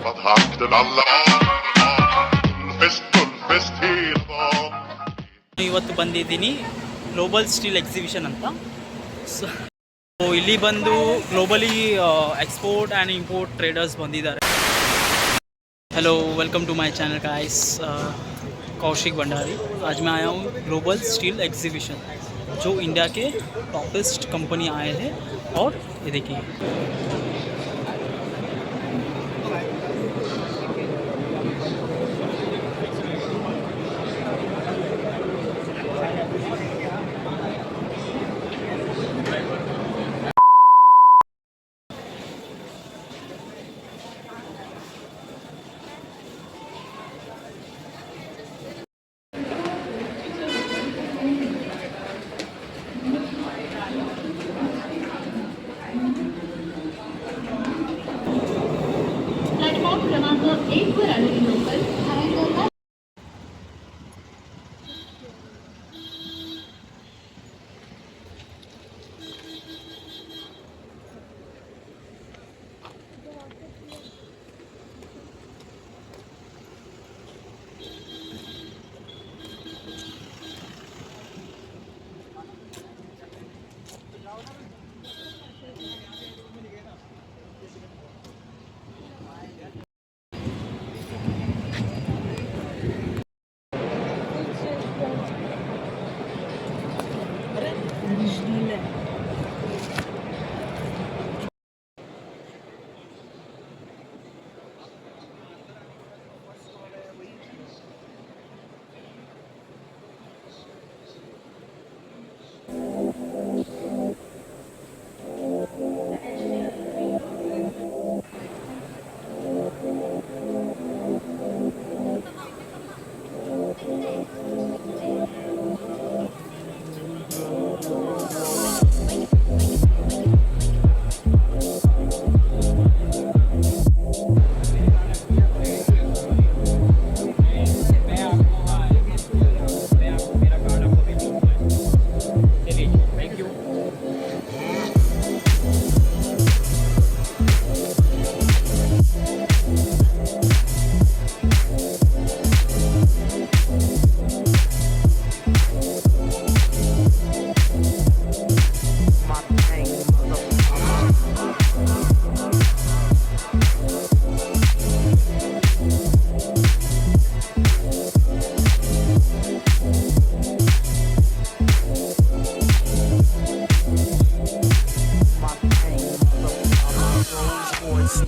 Att hakten alla full fest hela dagen. ಇವತ್ತು ಬಂದಿದ್ದೀನಿ global steel exhibition ಅಂತ. So ಇಲ್ಲಿ ಬಂದು globally export and import traders ಬಂದಿದ್ದಾರೆ. Hello welcome to my channel guys, Kaushik Bhandari. आज मैं आया हूँ ग्लोबल स्टील एग्जीबिशन जो इंडिया के टॉपेस्ट कंपनी आए हैं. और ये देखिए क्रमांक 1 वर आलेली लोकल भायंदरला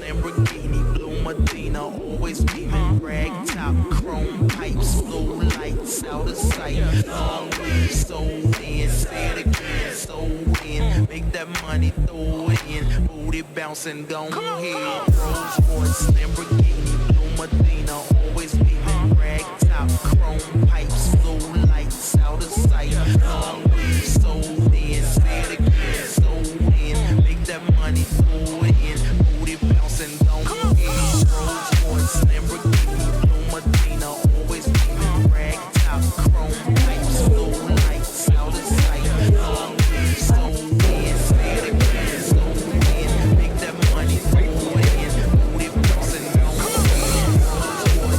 Lamborghini, blue Medina, always beaming, rag top, chrome pipes, blue lights out of sight. Long way, so in, say it again, so in, make that money, throw it in, booty bouncing, go ahead. Rolls Royce, Lamborghini, blue Medina, always beaming, rag top, chrome pipes, blue lights out of sight. Long way, so in, say it again, so in, make that money, throw it in, booty bouncing, go ahead. Rolls Royce, Lamborghini, blue Medina, always beaming, rag top, chrome pipes, blue lights out of sight. Long way, so in, say it again, so in, make that money, throw it in, booty bouncing, go ahead. Rolls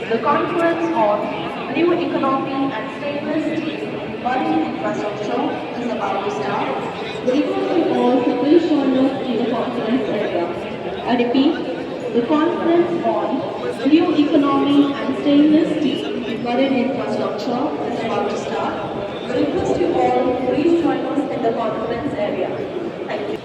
The conference on new economy and stainless steel marine infrastructure is about to start. We request you all to please join us in the conference area. I repeat, the conference on new economy and stainless steel marine infrastructure is about to start. We request you all to please join us in the conference area. Thank you.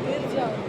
गिर जाओ